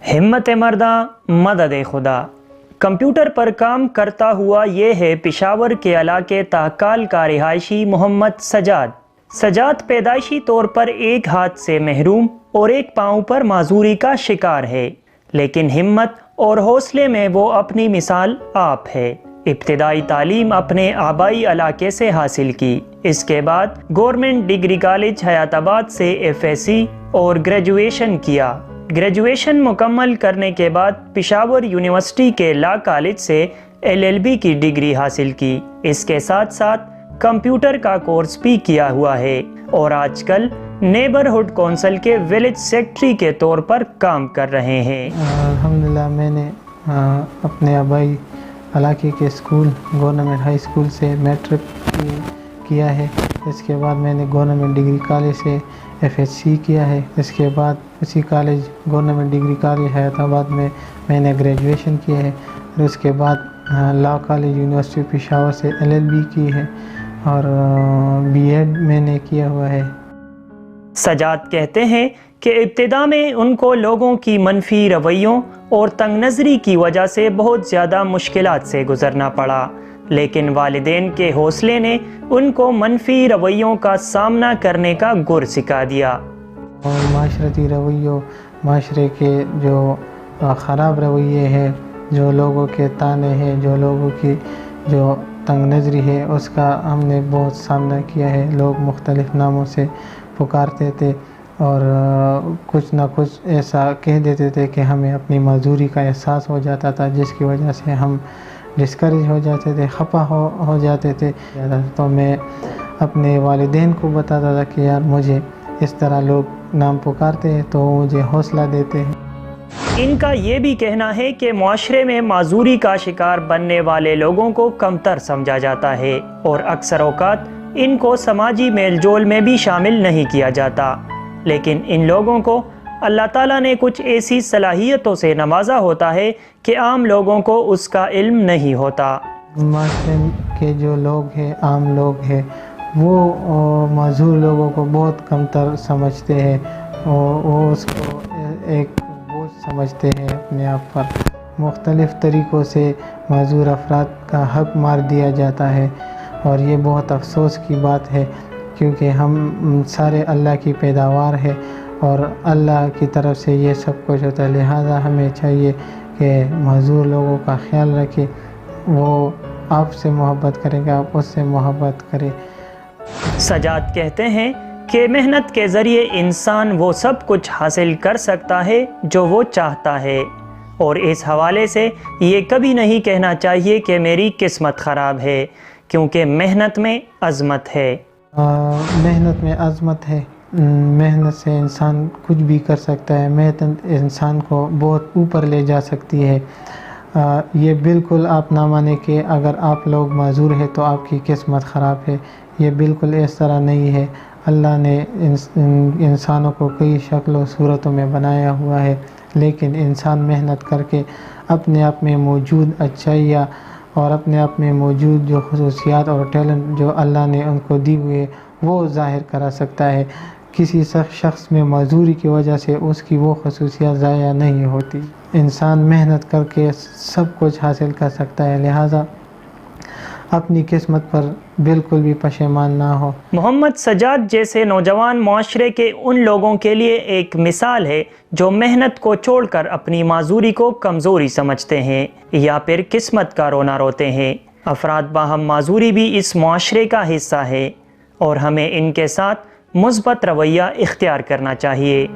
हिम्मत मर्दा मदद खुदा। कंप्यूटर पर काम करता हुआ ये है पेशावर के इलाके ताकाल का रिहायशी मोहम्मद सजाद। सजाद पैदाइशी तौर पर एक हाथ से महरूम और एक पाँव पर माजूरी का शिकार है, लेकिन हिम्मत और हौसले में वो अपनी मिसाल आप है। इब्तिदाई तालीम अपने आबाई इलाके से हासिल की। इसके बाद गवर्नमेंट डिग्री कॉलेज हयाताबाद से FSc और ग्रेजुएशन किया। ग्रेजुएशन मुकम्मल करने के बाद पेशावर यूनिवर्सिटी के लॉ कॉलेज से LLB की डिग्री हासिल की। इसके साथ साथ कंप्यूटर का कोर्स भी किया हुआ है और आजकल नेबरहुड काउंसिल के विलेज सेक्रेटरी के तौर पर काम कर रहे हैं। अल्हम्दुलिल्लाह मैंने अपने आबाई इलाके के स्कूल गवर्नमेंट हाई स्कूल से मैट्रिक किया है। इसके बाद मैंने गवर्नमेंट डिग्री कॉलेज से FSc किया है। इसके बाद उसी college government degree college Hyderabad में मैंने ग्रेजुएशन किया है और उसके बाद लॉ कॉलेज यूनिवर्सिटी पेशावर से LLB की है और B.Ed मैंने किया हुआ है। सजाद कहते हैं कि इब्तिदा में उनको लोगों की मनफी रवैयों और तंग नज़री की वजह से बहुत ज़्यादा मुश्किलात से गुजरना पड़ा, लेकिन वालिदैन के हौसले ने उनको मनफी रवैयों का सामना करने का गुर सिखा दिया। और माशरती रवैयों, माशरे के जो ख़राब रवैये हैं, जो लोगों के ताने हैं, जो लोगों की जो तंग नज़री है, उसका हमने बहुत सामना किया है। लोग मुख्तलिफ़ नामों से पुकारते थे और कुछ ना कुछ ऐसा कह देते थे कि हमें अपनी मजदूरी का एहसास हो जाता था, जिसकी वजह से हम डिस्करेज हो जाते थे, खफा हो जाते थे। तो मैं अपने वालिदैन को बताता था कि यार मुझे इस तरह लोग नाम पुकारते हैं, तो मुझे हौसला देते हैं। इनका ये भी कहना है कि मुआशरे में माजूरी का शिकार बनने वाले लोगों को कमतर समझा जाता है और अक्सर औकात इनको समाजी मेलजोल में भी शामिल नहीं किया जाता, लेकिन इन लोगों को अल्लाह ताला ने कुछ ऐसी सलाहियतों से नवाजा होता है कि आम लोगों को उसका इल्म नहीं होता। माशरे के जो लोग हैं, आम लोग हैं, वो मजदूर लोगों को बहुत कमतर समझते हैं और वो उसको एक बोझ समझते हैं अपने आप पर। मुख्तलिफ़ तरीक़ों से मजदूर अफराद का हक मार दिया जाता है और ये बहुत अफसोस की बात है, क्योंकि हम सारे अल्लाह की पैदावार है और अल्लाह की तरफ से ये सब कुछ होता है। लिहाजा हमें चाहिए कि मजदूर लोगों का ख्याल रखें, वो आपसे मोहब्बत करेंगे, आप उससे मोहब्बत करें। सजाद कहते हैं कि मेहनत के ज़रिए इंसान वो सब कुछ हासिल कर सकता है जो वो चाहता है, और इस हवाले से ये कभी नहीं कहना चाहिए कि मेरी किस्मत ख़राब है, क्योंकि मेहनत में अज़मत है। मेहनत में अज़मत है। मेहनत से इंसान कुछ भी कर सकता है। मेहनत इंसान को बहुत ऊपर ले जा सकती है। ये बिल्कुल आप ना माने कि अगर आप लोग माजूर हैं तो आपकी किस्मत ख़राब है। ये बिल्कुल इस तरह नहीं है। अल्लाह ने इंसानों को कई शक्लों सूरतों में बनाया हुआ है, लेकिन इंसान मेहनत करके अपने आप में मौजूद अच्छाइयाँ और अपने आप में मौजूद जो खसूसियात और टैलेंट जो अल्लाह ने उनको दी हुई है, वो ज़ाहिर करा सकता है। किसी शख्स में मजदूरी की वजह से उसकी वो खसूसियात ज़ाया नहीं होती। इंसान मेहनत करके सब कुछ हासिल कर सकता है, लिहाजा अपनी किस्मत पर बिल्कुल भी पशेमान ना हो। मोहम्मद सजाद जैसे नौजवान माशरे के उन लोगों के लिए एक मिसाल है जो मेहनत को छोड़कर अपनी माजूरी को कमज़ोरी समझते हैं या फिर किस्मत का रोना रोते हैं। अफराद बाहम माजूरी भी इस माशरे का हिस्सा है और हमें इनके साथ मुस्बत रवैया इख्तियार करना चाहिए।